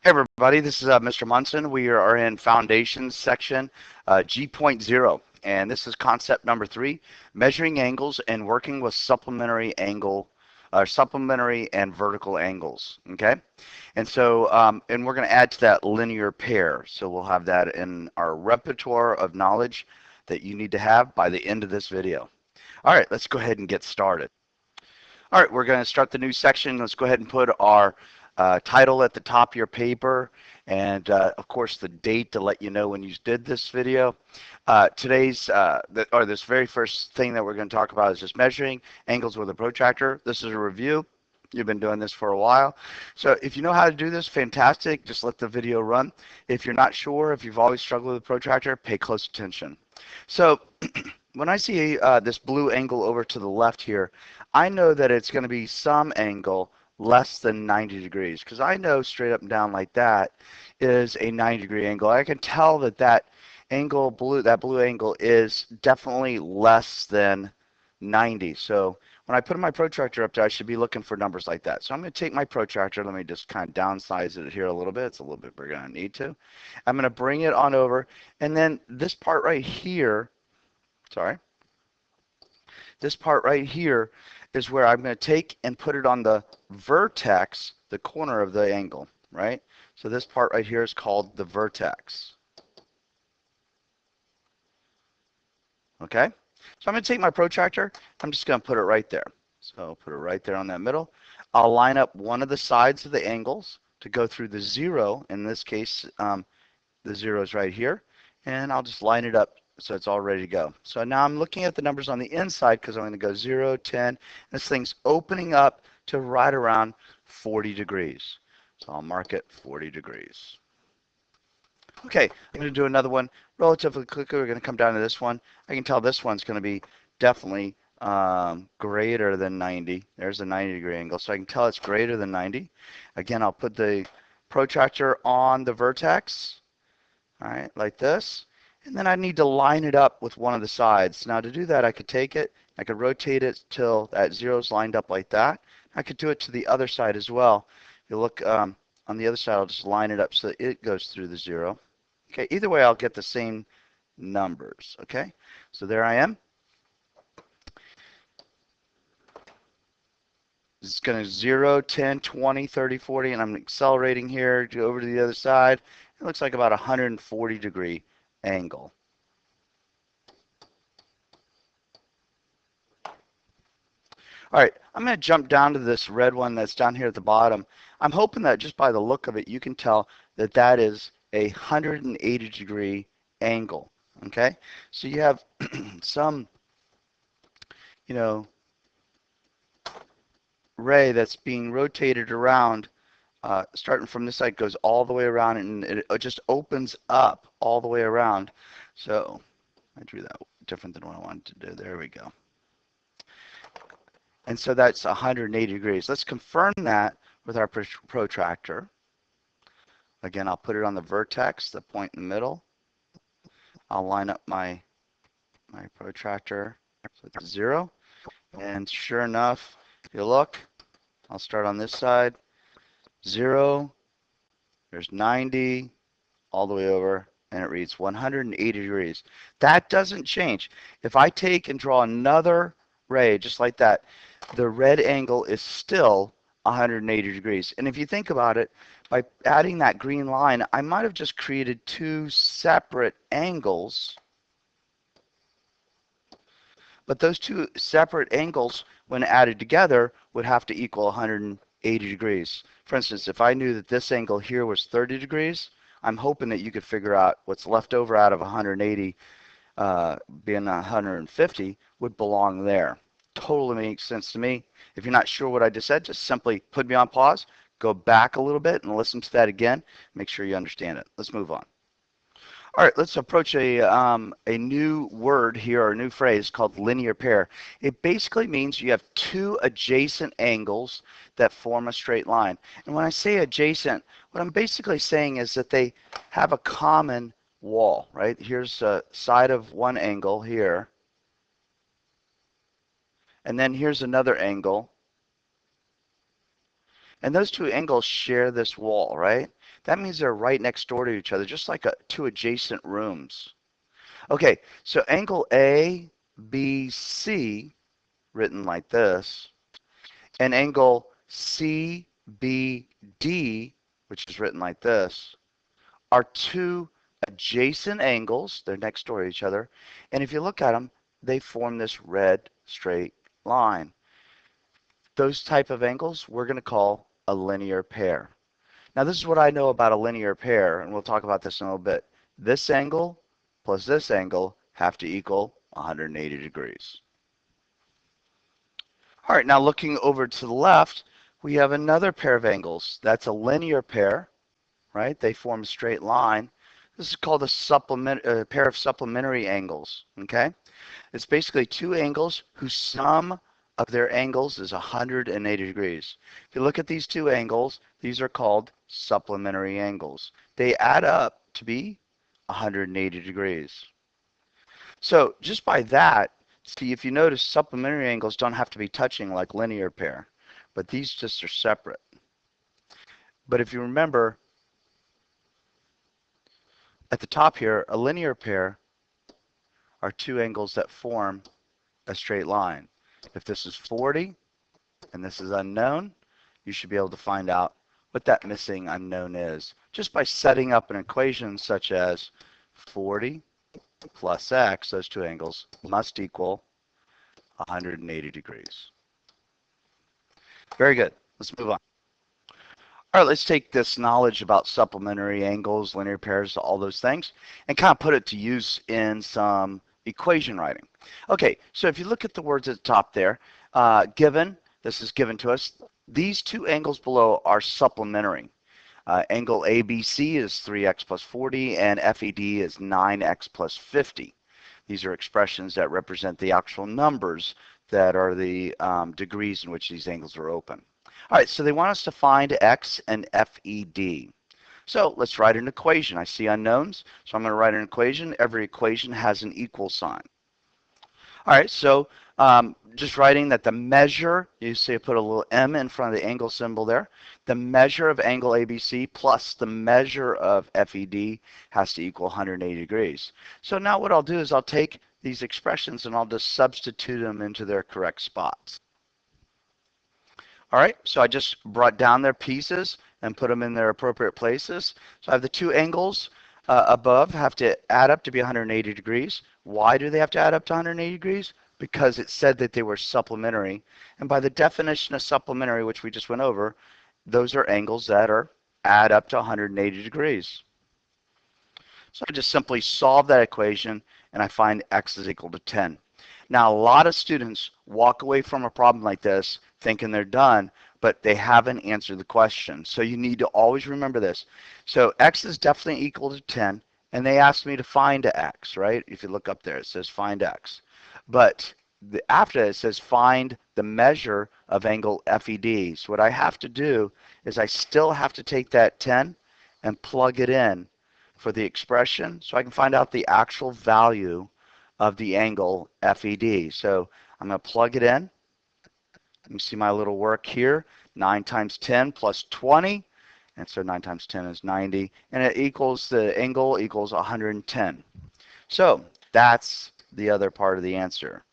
Hey everybody, this is Mr. Munson. We are in Foundations section G.0, and this is concept number 3, measuring angles and working with supplementary and vertical angles. Okay, and so and we're going to add to that linear pair. So we'll have that in our repertoire of knowledge that you need to have by the end of this video. All right, let's go ahead and get started. All right, we're going to start the new section. Let's go ahead and put our title at the top of your paper, and of course the date to let you know when you did this video. This very first thing that we're going to talk about is just measuring angles with a protractor. This is a review. You've been doing this for a while. So if you know how to do this, fantastic. Just let the video run. If you're not sure, if you've always struggled with a protractor, pay close attention. So when I see this blue angle over to the left here, I know that it's going to be some angle less than 90 degrees, because I know straight up and down like that is a 90-degree angle. I can tell that that blue angle is definitely less than 90. So when I put my protractor up there, I should be looking for numbers like that. So I'm going to take my protractor. Let me just kind of downsize it here a little bit. It's a little bit bigger than I need to. I'm going to bring it on over, and then this part right here, this part right here is where I'm going to take and put it on the vertex, the corner of the angle, right? So this part right here is called the vertex. Okay? So I'm going to take my protractor. I'm just going to put it right there. So I'll put it right there on that middle. I'll line up one of the sides of the angles to go through the 0. In this case, the 0 is right here. And I'll just line it up so it's all ready to go. So now I'm looking at the numbers on the inside because I'm going to go 0, 10. This thing's opening up to right around 40 degrees. So I'll mark it 40 degrees. Okay, I'm going to do another one relatively quickly. We're going to come down to this one. I can tell this one's going to be definitely greater than 90. There's a 90-degree angle, so I can tell it's greater than 90. Again, I'll put the protractor on the vertex, all right, like this. And then I need to line it up with one of the sides. Now to do that, I could take it, I could rotate it till that 0 is lined up like that. I could do it to the other side as well. If you look on the other side, I'll just line it up so that it goes through the 0. Okay, either way, I'll get the same numbers. Okay, so there I am. It's going to 0, 10, 20, 30, 40, and I'm accelerating here to over to the other side. It looks like about a 140-degree angle. All right, I'm going to jump down to this red one that's down here at the bottom. I'm hoping that just by the look of it, you can tell that that is a 180-degree angle. Okay, so you have some, ray that's being rotated around, starting from this side, goes all the way around, and it just opens up all the way around. So I drew that different than what I wanted to do. There we go. And so that's 180 degrees. Let's confirm that with our protractor. Again, I'll put it on the vertex, the point in the middle. I'll line up my protractor so it's 0. And sure enough, if you look, I'll start on this side. 0, there's 90, all the way over, and it reads 180 degrees. That doesn't change. If I take and draw another ray just like that, the red angle is still 180 degrees. And if you think about it, by adding that green line, I might have just created two separate angles. But those two separate angles, when added together, would have to equal 180 degrees. For instance, if I knew that this angle here was 30 degrees, I'm hoping that you could figure out what's left over out of 180 being 150 would belong there. Totally makes sense to me. If you're not sure what I just said, just simply put me on pause, go back a little bit and listen to that again. Make sure you understand it. Let's move on. All right, let's approach a new word here, or a new phrase called linear pair. It basically means you have two adjacent angles that form a straight line. And when I say adjacent, what I'm basically saying is that they have a common wall, right? Here's a side of one angle here. And then here's another angle. And those two angles share this wall, right? That means they're right next door to each other, just like two adjacent rooms. Okay, so angle ABC, written like this, and angle CBD, which is written like this, are two adjacent angles. They're next door to each other. And if you look at them, they form this red straight line. Those type of angles we're going to call a linear pair. Now this is what I know about a linear pair, and we'll talk about this in a little bit. This angle plus this angle have to equal 180 degrees. All right, now looking over to the left, we have another pair of angles. That's a linear pair, right? They form a straight line. This is called a pair of supplementary angles, okay? It's basically two angles whose sum of their angles is 180 degrees. If you look at these two angles, these are called supplementary angles. They add up to be 180 degrees. So just by that, see, if you notice, supplementary angles don't have to be touching like linear pair, but these just are separate. But if you remember, at the top here, a linear pair are two angles that form a straight line. If this is 40 and this is unknown, you should be able to find out what that missing unknown is just by setting up an equation such as 40 plus x, those two angles, must equal 180 degrees. Very good. Let's move on. All right, let's take this knowledge about supplementary angles, linear pairs, all those things, and kind of put it to use in some equation writing. Okay, so if you look at the words at the top there, this is given to us, these two angles below are supplementary. Angle ABC is 3x plus 40, and FED is 9x plus 50. These are expressions that represent the actual numbers that are the degrees in which these angles are open. All right, so they want us to find x and FED. So let's write an equation. I see unknowns, so I'm going to write an equation. Every equation has an equal sign. All right, so just writing that the measure, you see I put a little m in front of the angle symbol there, the measure of angle ABC plus the measure of FED has to equal 180 degrees. So now what I'll do is I'll take these expressions and I'll just substitute them into their correct spots. All right, so I just brought down their pieces and put them in their appropriate places. So I have the two angles above have to add up to be 180 degrees. Why do they have to add up to 180 degrees? Because it said that they were supplementary. And by the definition of supplementary, which we just went over, those are angles that add up to 180 degrees. So I just simply solve that equation and I find x is equal to 10. Now, a lot of students walk away from a problem like this thinking they're done, but they haven't answered the question. So you need to always remember this. So x is definitely equal to 10, and they asked me to find x, right? If you look up there, it says find x. But after that, it says find the measure of angle FED. So what I have to do is I still have to take that 10 and plug it in for the expression so I can find out the actual value of the angle FED. So I'm going to plug it in. You can see my little work here. 9 times 10 plus 20. And so 9 times 10 is 90. And it equals, the angle equals 110. So that's the other part of the answer.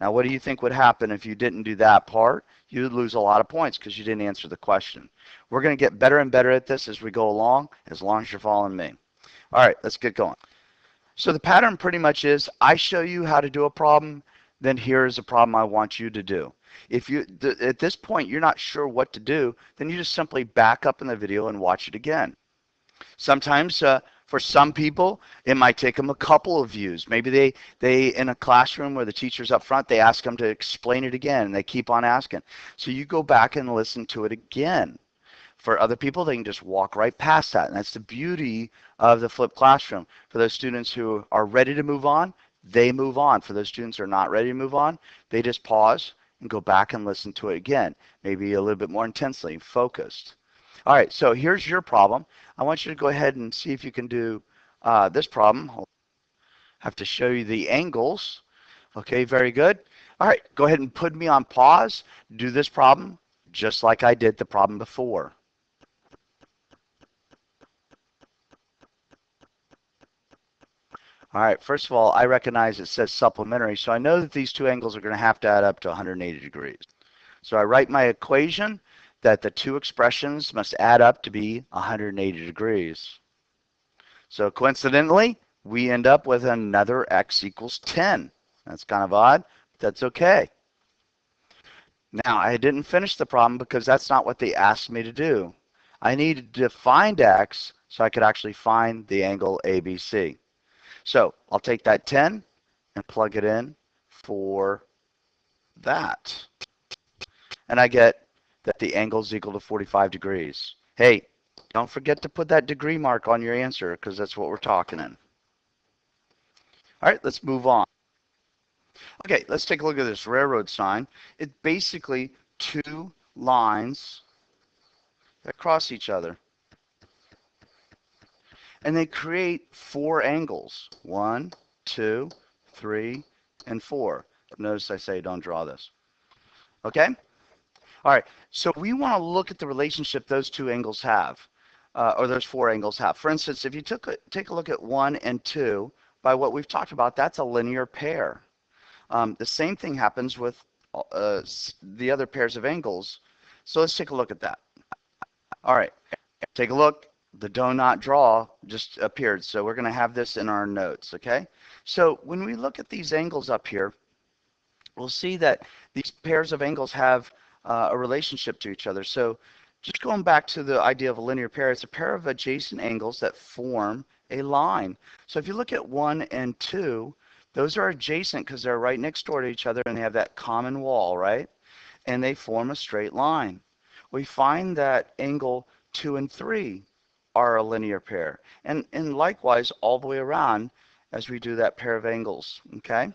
Now what do you think would happen if you didn't do that part? You would lose a lot of points because you didn't answer the question. We're going to get better and better at this as we go along, as long as you're following me. All right, let's get going. So the pattern pretty much is I show you how to do a problem, then here's a problem I want you to do. If you at this point you're not sure what to do, then you just simply back up in the video and watch it again. Sometimes for some people it might take them a couple of views. Maybe they in a classroom where the teacher's up front, they ask them to explain it again and they keep on asking. So you go back and listen to it again. For other people, they can just walk right past that. And that's the beauty of the flipped classroom. For those students who are ready to move on, they move on. For those students who are not ready to move on, they just pause and go back and listen to it again, maybe a little bit more intensely, focused. All right, so here's your problem. I want you to go ahead and see if you can do this problem. I have to show you the angles. Okay, very good. All right, go ahead and put me on pause. Do this problem. just like I did the problem before. All right, first of all, I recognize it says supplementary, so I know that these two angles are going to have to add up to 180 degrees. So I write my equation that the two expressions must add up to be 180 degrees. So coincidentally, we end up with another x equals 10. That's kind of odd, but that's okay. Now, I didn't finish the problem because that's not what they asked me to do. I needed to find x so I could actually find the angle ABC. So I'll take that 10 and plug it in for that. And I get that the angle is equal to 45 degrees. Hey, don't forget to put that degree mark on your answer because that's what we're talking in. All right, let's move on. Okay, let's take a look at this railroad sign. It's basically two lines that cross each other. And they create four angles. 1, 2, 3, and 4. Notice I say don't draw this. Okay? All right, so we want to look at the relationship those two angles have, or those four angles have. For instance, if you take a look at 1 and 2, by what we've talked about, that's a linear pair. The same thing happens with the other pairs of angles. So let's take a look at that. All right, take a look. The do not draw just appeared, so we're going to have this in our notes, okay? So when we look at these angles up here, we'll see that these pairs of angles have a relationship to each other. So just going back to the idea of a linear pair, it's a pair of adjacent angles that form a line. So if you look at 1 and 2, those are adjacent because they're right next door to each other and they have that common wall, right? And they form a straight line. We find that angle 2 and 3 are a linear pair. And likewise, all the way around as we do that pair of angles, okay?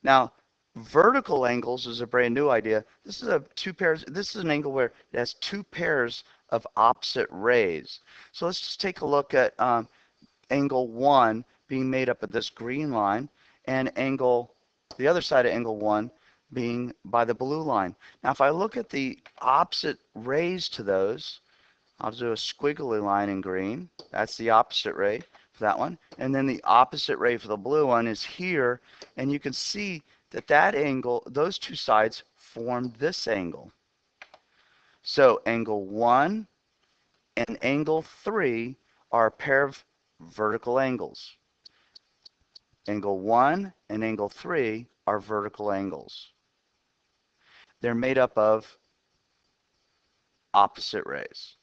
Now, vertical angles is a brand new idea. This is this is an angle where it has two pairs of opposite rays. So let's just take a look at angle 1 being made up of this green line and the other side of angle 1 being by the blue line. Now if I look at the opposite rays to those, I'll do a squiggly line in green. That's the opposite ray for that one. And then the opposite ray for the blue one is here. And you can see that that angle, those two sides form this angle. So angle 1 and angle 3 are a pair of vertical angles. Angle 1 and angle 3 are vertical angles. They're made up of opposite rays.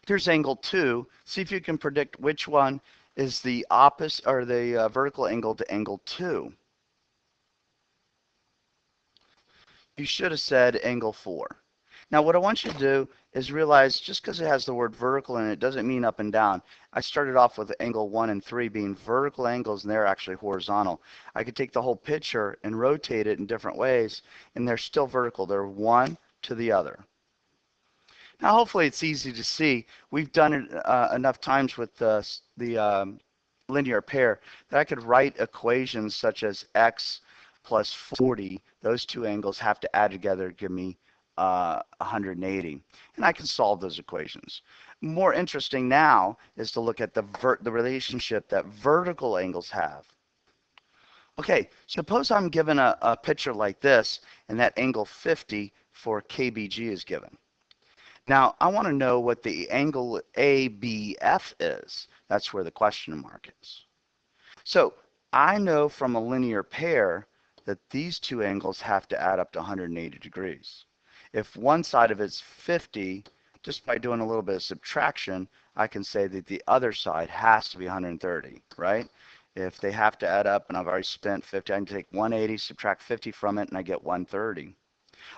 Here's angle 2. See if you can predict which one is the opposite or the vertical angle to angle 2. You should have said angle 4. Now what I want you to do is realize just because it has the word vertical in it doesn't mean up and down. I started off with angle 1 and 3 being vertical angles and they're actually horizontal. I could take the whole picture and rotate it in different ways and they're still vertical. They're one to the other. Now hopefully it's easy to see. We've done it enough times with the linear pair that I could write equations such as x plus 40. Those two angles have to add together to give me 180. And I can solve those equations. More interesting now is to look at the relationship that vertical angles have. Okay, suppose I'm given a picture like this and that angle 50 for KBG is given. Now, I want to know what the angle ABF is. That's where the question mark is. So I know from a linear pair that these two angles have to add up to 180 degrees. If one side of it's 50, just by doing a little bit of subtraction, I can say that the other side has to be 130, right? If they have to add up and I've already spent 50, I can take 180, subtract 50 from it, and I get 130.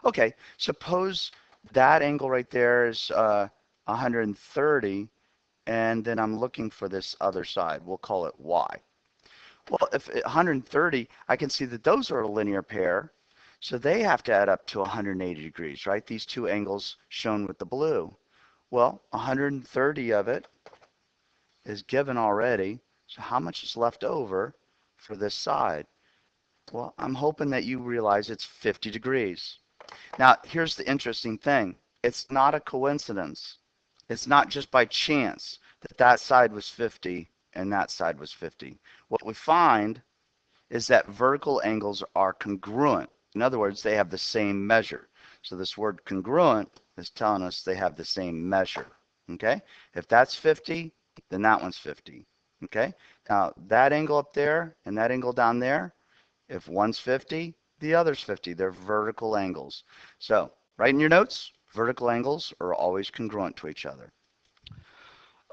Okay, suppose that angle right there is 130, and then I'm looking for this other side. We'll call it y. Well, if 130, I can see that those are a linear pair, so they have to add up to 180 degrees, right? These two angles shown with the blue. Well, 130 of it is given already, so how much is left over for this side? Well, I'm hoping that you realize it's 50 degrees. Now, here's the interesting thing. It's not a coincidence. It's not just by chance that that side was 50 and that side was 50. What we find is that vertical angles are congruent. In other words, they have the same measure. So this word congruent is telling us they have the same measure. Okay? If that's 50, then that one's 50. Okay? Now, that angle up there and that angle down there, if one's 50, the other's 50. They're vertical angles. So, write in your notes, vertical angles are always congruent to each other.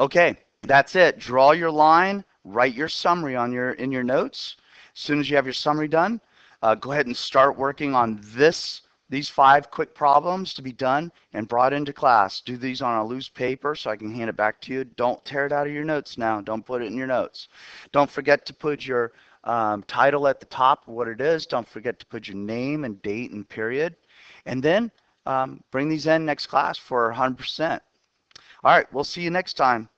Okay, that's it. Draw your line, write your summary on in your notes. As soon as you have your summary done, go ahead and start working on these 5 quick problems to be done and brought into class. Do these on a loose paper so I can hand it back to you. Don't tear it out of your notes now. Don't put it in your notes. Don't forget to put your title at the top of what it is. Don't forget to put your name and date and period. And then bring these in next class for 100%. All right, we'll see you next time.